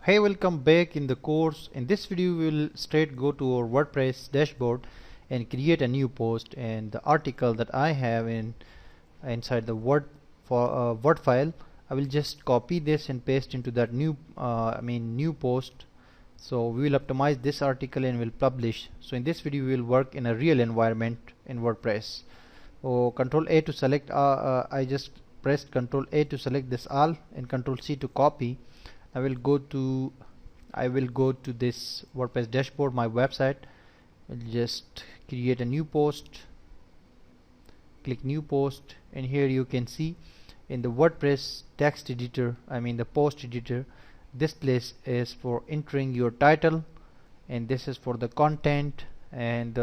Hey, welcome back in the course. In this video we will straight go to our WordPress dashboard and create a new post, and the article that I have inside the Word file, I will just copy this and paste into that new post. So we will optimize this article and will publish. So in this video we will work in a real environment in WordPress. So Control A to select, I just pressed Control A to select this all and Control C to copy. I will go to this WordPress dashboard, my website. I'll just create a new post, click new post, and here you can see in the WordPress text editor, the post editor, this place is for entering your title, and this is for the content, and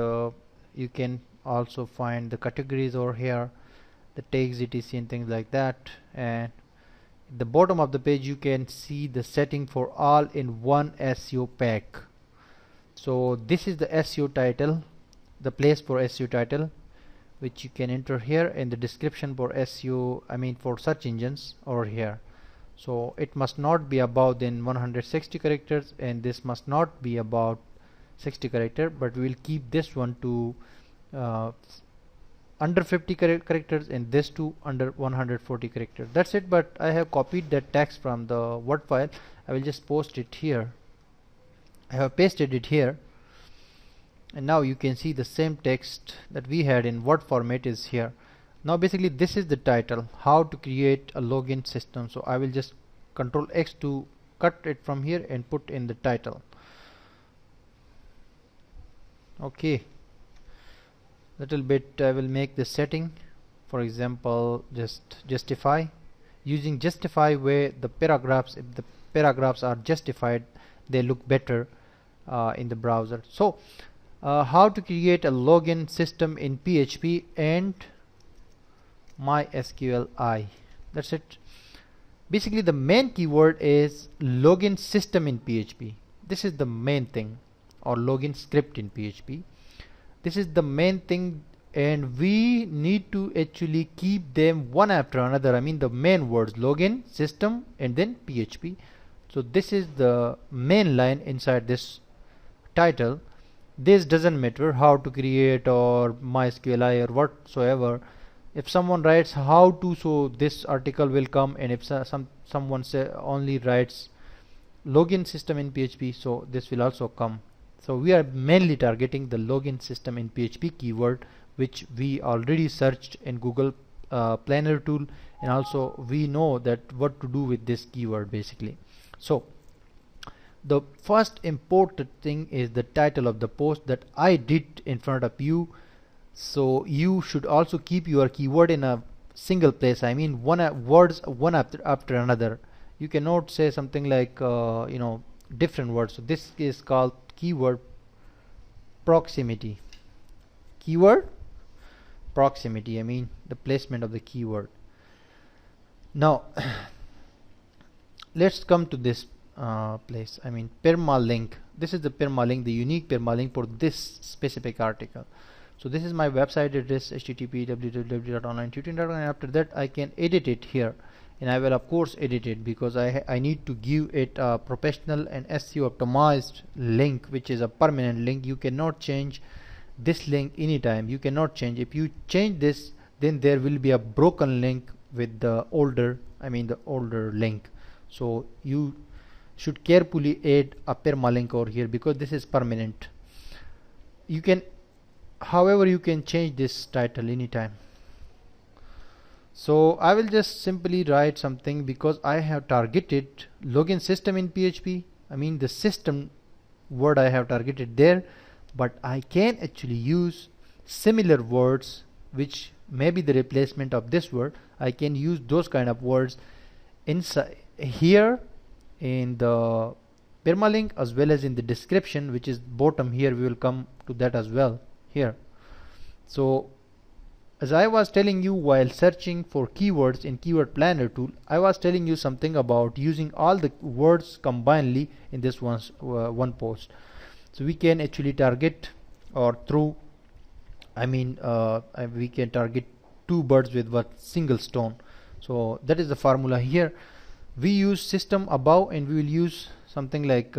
you can also find the categories over here, the tags, etc, and things like that. And the bottom of the page you can see the setting for all in one SEO pack. So this is the SEO title, the place for SEO title, which you can enter here, in the description for SEO, for search engines over here. So it must not be above than 160 characters, and this must not be about 60 characters, but we will keep this one to under 50 characters and this to under 140 characters. That's it. But I have copied that text from the Word file. I will just post it here. I have pasted it here, and now you can see the same text that we had in Word format is here. Now basically this is the title, how to create a login system. So I will just Control X to cut it from here and put in the title. Okay, little bit I will make the setting, for example just justify, using justify where the paragraphs, if the paragraphs are justified, they look better in the browser. So how to create a login system in PHP and MySQLi. That's it. Basically the main keyword is login system in PHP. This is the main thing, or login script in PHP. This is the main thing, and we need to actually keep them one after another. The main words, login, system, and then PHP. So this is the main line inside this title. This doesn't matter how to create or MySQLi or whatsoever. If someone writes how to, so this article will come, and if someone only writes login system in PHP, so this will also come. So we are mainly targeting the login system in PHP keyword, which we already searched in Google Planner tool, and also we know that what to do with this keyword basically. So the first important thing is the title of the post that I did in front of you. So you should also keep your keyword in a single place, words one after another. You cannot say something like different words. So this is called keyword proximity. Keyword proximity, the placement of the keyword. Now let's come to this place, permalink. This is the permalink, the unique permalink for this specific article. So this is my website address, http://www.onlinetutoring.com, and after that I can edit it here, and I will of course edit it because I need to give it a professional and SEO optimized link, which is a permanent link. You cannot change this link anytime. You cannot change. If you change this, then there will be a broken link with the older link. So you should carefully add a permalink over here because this is permanent. However, you can change this title anytime. So I will just simply write something, because I have targeted login system in PHP. The system word I have targeted there, but I can actually use similar words which may be the replacement of this word. I can use those kind of words inside here in the permalink as well as in the description, which is bottom here. We will come to that as well here. So as I was telling you while searching for keywords in Keyword Planner tool, I was telling you something about using all the words combinedly in this one post. So we can actually target, or we can target two birds with one single stone. So that is the formula here. We use system above and we will use something like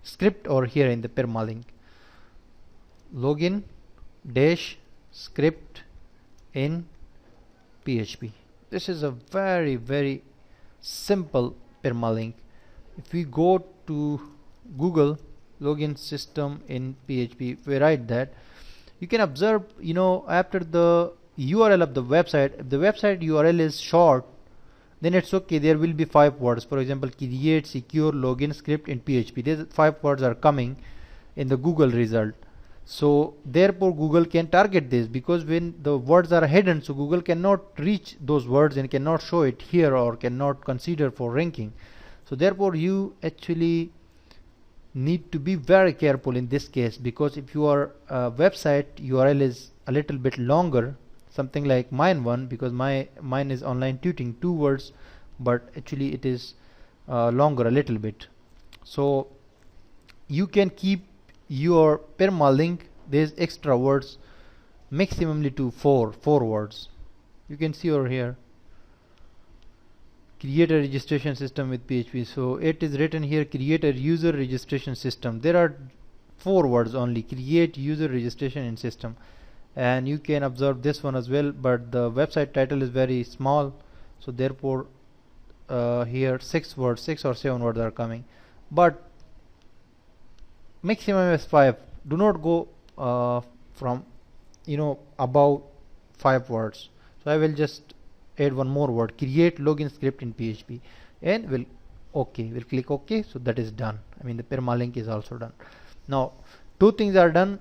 script over here in the permalink. Login dash script in PHP. This is a very simple permalink. If we go to Google login system in PHP, if we write that, you can observe, after the URL of the website, if the website URL is short, then it's okay, there will be 5 words. For example, create secure login script in PHP. These 5 words are coming in the Google result. So therefore Google can target this, because when the words are hidden, so Google cannot reach those words and cannot show it here or cannot consider for ranking. So therefore you actually need to be very careful in this case, because if your website URL is a little bit longer, something like mine one, because mine is online tutoring, 2 words, but actually it is longer a little bit. So you can keep your permalink these extra words maximally to 4 words. You can see over here, create a registration system with PHP. So it is written here, create a user registration system. There are 4 words only, create user registration in system. And you can observe this one as well, but the website title is very small, so therefore here 6 or 7 words are coming, but maximum is 5. Do not go from above 5 words. So I will just add one more word, create login script in PHP, and we'll click OK. So that is done. I mean, the permalink is also done. Now 2 things are done.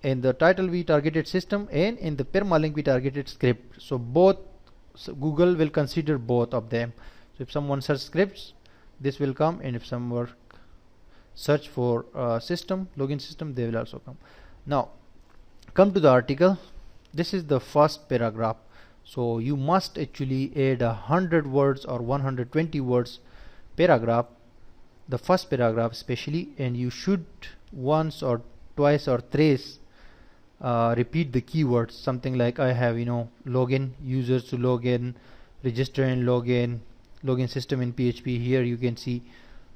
In the title we targeted system, and in the permalink we targeted script. So Google will consider both of them. So if someone search scripts, this will come, and if someone search for system, login system, they will also come. Now come to the article. This is the first paragraph. So you must actually add 100 words or 120 words paragraph, the first paragraph especially, and you should once or twice or thrice repeat the keywords, something like I have login, users to login, register and login, login system in PHP. Here you can see,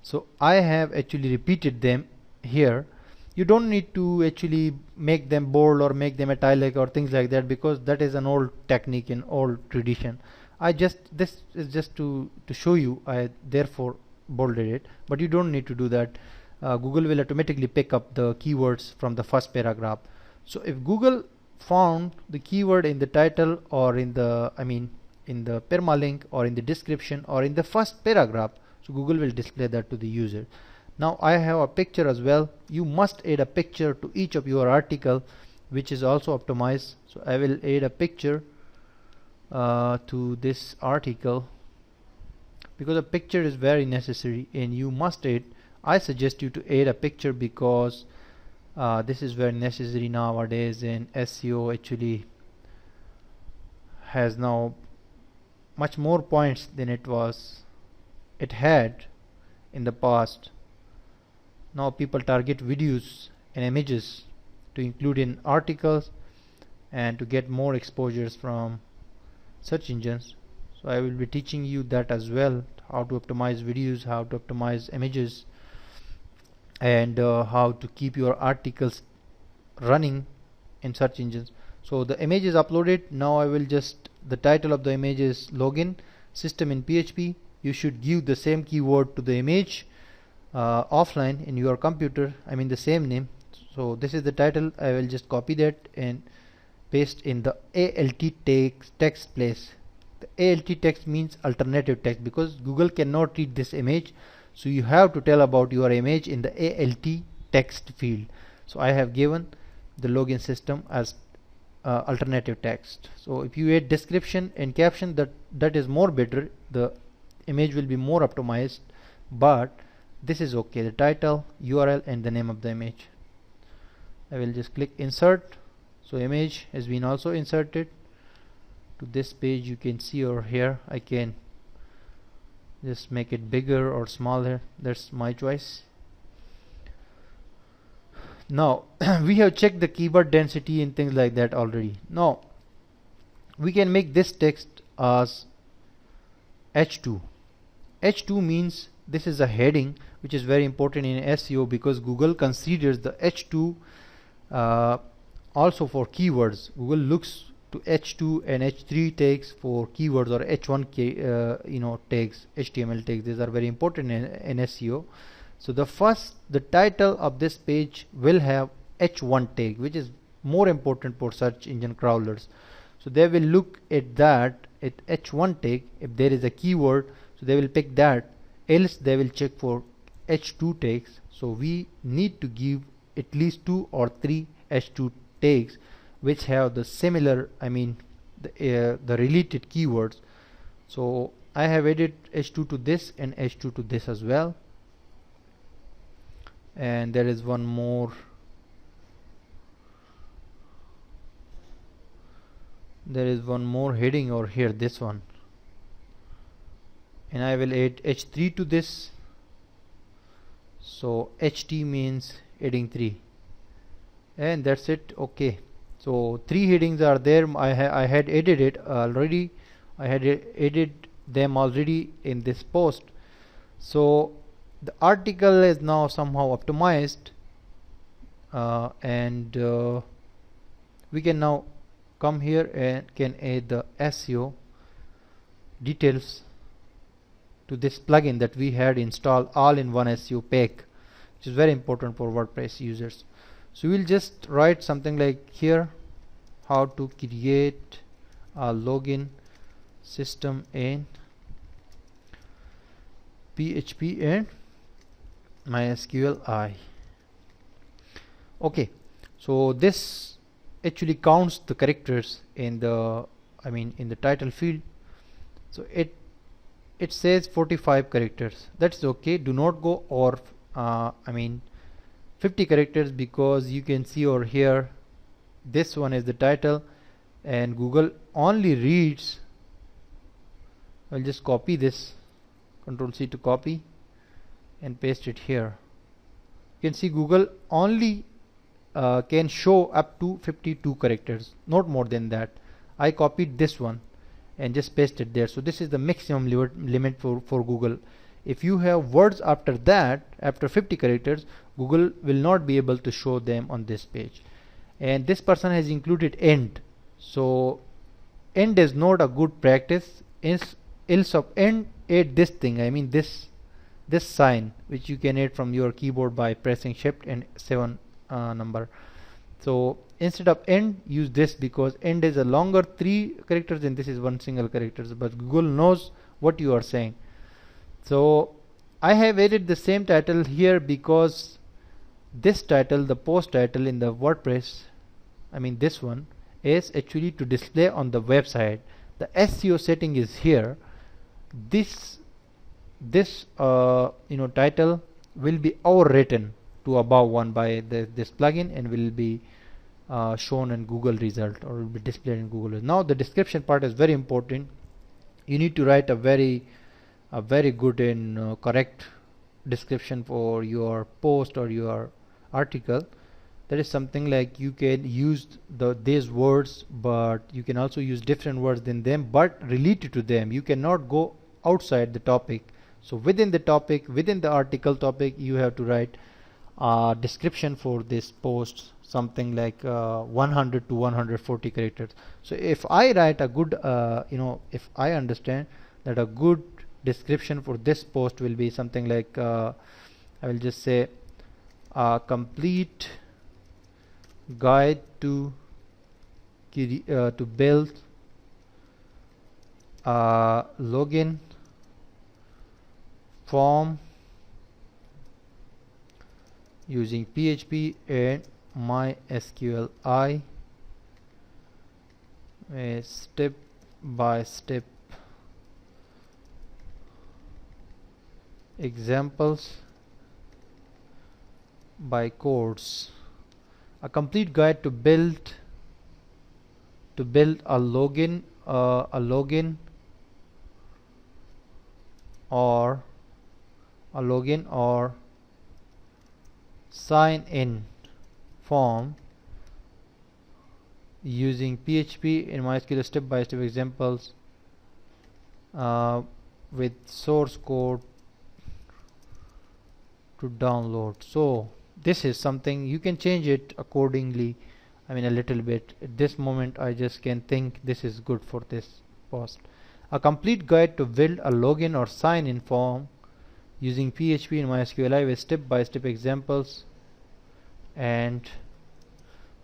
so I have actually repeated them here. You don't need to actually make them bold or make them italic or things like that, because that is an old technique and old tradition. This is just to show you, I therefore bolded it, but you don't need to do that. Google will automatically pick up the keywords from the first paragraph. So if Google found the keyword in the title, or in the permalink, or in the description, or in the first paragraph, so Google will display that to the user. Now I have a picture as well. You must add a picture to each of your article, which is also optimized. So I will add a picture to this article, because a picture is very necessary and you must add. I suggest you to add a picture, because this is very necessary nowadays, and SEO actually has now much more points than it had in the past. Now people target videos and images to include in articles and to get more exposures from search engines. So I will be teaching you that as well, how to optimize videos, how to optimize images, and how to keep your articles running in search engines. So the image is uploaded. Now I will the title of the image is login system in PHP. You should give the same keyword to the image offline in your computer, the same name. So this is the title. I will just copy that and paste in the ALT text place. The ALT text means alternative text, because Google cannot read this image, so you have to tell about your image in the ALT text field. So I have given the login system as alternative text. So if you add description and caption, that is more better. The image will be more optimized, but this is okay. The title, URL, and the name of the image. I will just click insert. So image has been also inserted to this page. You can see over here, I can just make it bigger or smaller. That's my choice. Now we have checked the keyword density and things like that already. Now we can make this text as H2. H2 means this is a heading which is very important in SEO, because Google considers the H2 also for keywords. Google looks to H2 and H3 tags for keywords, or H1 tags, HTML tags. These are very important in SEO. So the title of this page will have H1 tag, which is more important for search engine crawlers. So they will look at that, at H1 tag. If there is a keyword, so they will pick that, else they will check for H2 tags. So we need to give at least 2 or 3 H2 tags which have the similar, the related keywords. So I have added H2 to this and H2 to this as well. And there is one more. There is one more heading over here, this one, and I will add H3 to this. So HT means adding 3, and that's it. Okay, so 3 headings are there. I had added it already. I had added them already in this post. So the article is now somehow optimized, and we can now come here and can add the SEO details to this plugin that we had installed, all-in-one SEO pack, which is very important for WordPress users. So we'll just write something like here, how to create a login system in PHP and MySQL. Okay, so this actually counts the characters in the in the title field. So it says 45 characters. That's okay. Do not go over 50 characters, because you can see over here this one is the title and Google only reads. I'll just copy this, Control C to copy and paste it here. You can see Google only can show up to 52 characters, not more than that. I copied this one and just pasted there. So this is the maximum limit for Google. If you have words after that, after 50 characters, Google will not be able to show them on this page. And this person has included end. So end is not a good practice. Else of end, add this thing, this sign, which you can add from your keyboard by pressing shift and 7 number. So instead of end, use this, because end is a longer 3 characters and this is one single characters, but Google knows what you are saying. So I have added the same title here, because this title, the post title in the WordPress, this one is actually to display on the website. The SEO setting is here. This title will be overwritten to above one by this plugin and will be shown in Google result, or will be displayed in Google. Now the description part is very important. You need to write a very good and correct description for your post or your article. That is something like you can use these words, but you can also use different words than them, but related to them. You cannot go outside the topic. So within the topic, within the article topic, you have to write a description for this post, something like 100 to 140 characters. So if I write a good, if I understand that a good description for this post will be something like, I will just say a complete guide to build a login form using PHP and MySQL. A step by step examples by codes. A complete guide to build a login or sign in form using PHP and MySQL, step by step examples with source code to download. So this is something you can change it accordingly, I mean a little bit. At this moment I just can think this is good for this post. A complete guide to build a login or sign in form using PHP and MySQLi with step-by-step examples and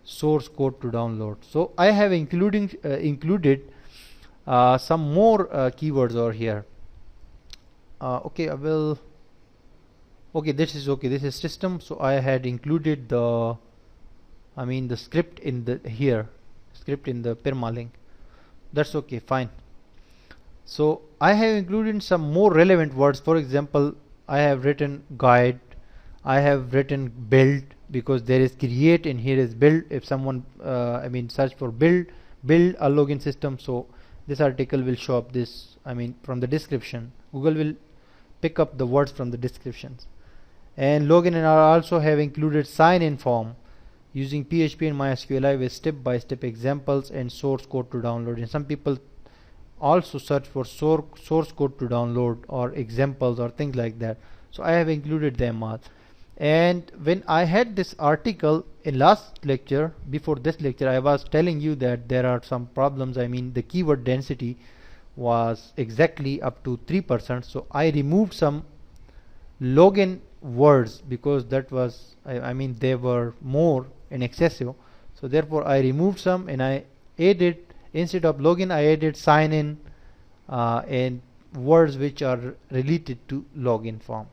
source code to download. So I have included some more keywords over here. Okay, I will. Okay, this is system. So I had included the script in the script in the permalink. That's okay, fine. So I have included some more relevant words. For example, I have written guide, I have written build, because there is create and here is build. If someone search for build a login system, so this article will show up this, from the description. Google will pick up the words from the descriptions. And login, and I also have included sign in form using PHP and MySQLi with step-by-step examples and source code to download. And some people also search for source code to download or examples or things like that. So I have included them all. And when I had this article in last lecture, before this lecture, I was telling you that there are some problems. The keyword density was exactly up to 3%. So I removed some login words because that was they were more and excessive. So therefore I removed some and I added, instead of login, I added sign in and words which are related to login form.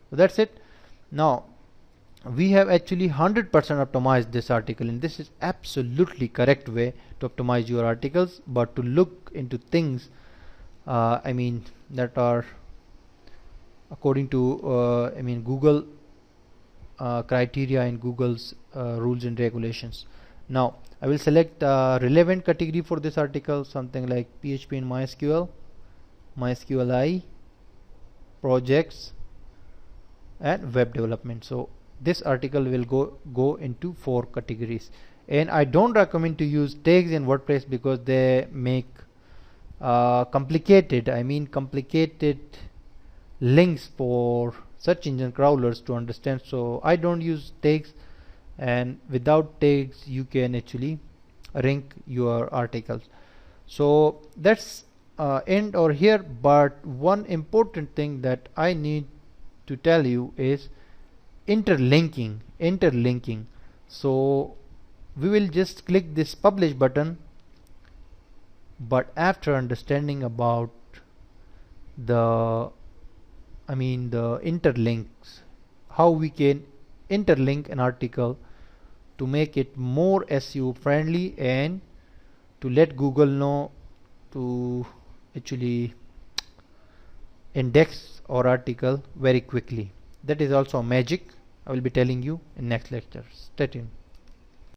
So that's it. Now we have actually 100% optimized this article, and this is absolutely correct way to optimize your articles. But to look into things that are according to Google criteria and Google's rules and regulations. Now I will select relevant category for this article, something like PHP and MySQL, MySQLi, projects, and web development. So this article will go into 4 categories. And I don't recommend to use tags in WordPress because they make complicated links for search engine crawlers to understand. So I don't use tags, and without tags you can actually rank your articles. So that's end over here. But one important thing that I need to tell you is interlinking. So we will just click this publish button, but after understanding about the interlinks, how we can interlink an article to make it more SEO friendly and to let Google know to actually index our article very quickly. That is also magic. I will be telling you in next lecture. Stay tuned.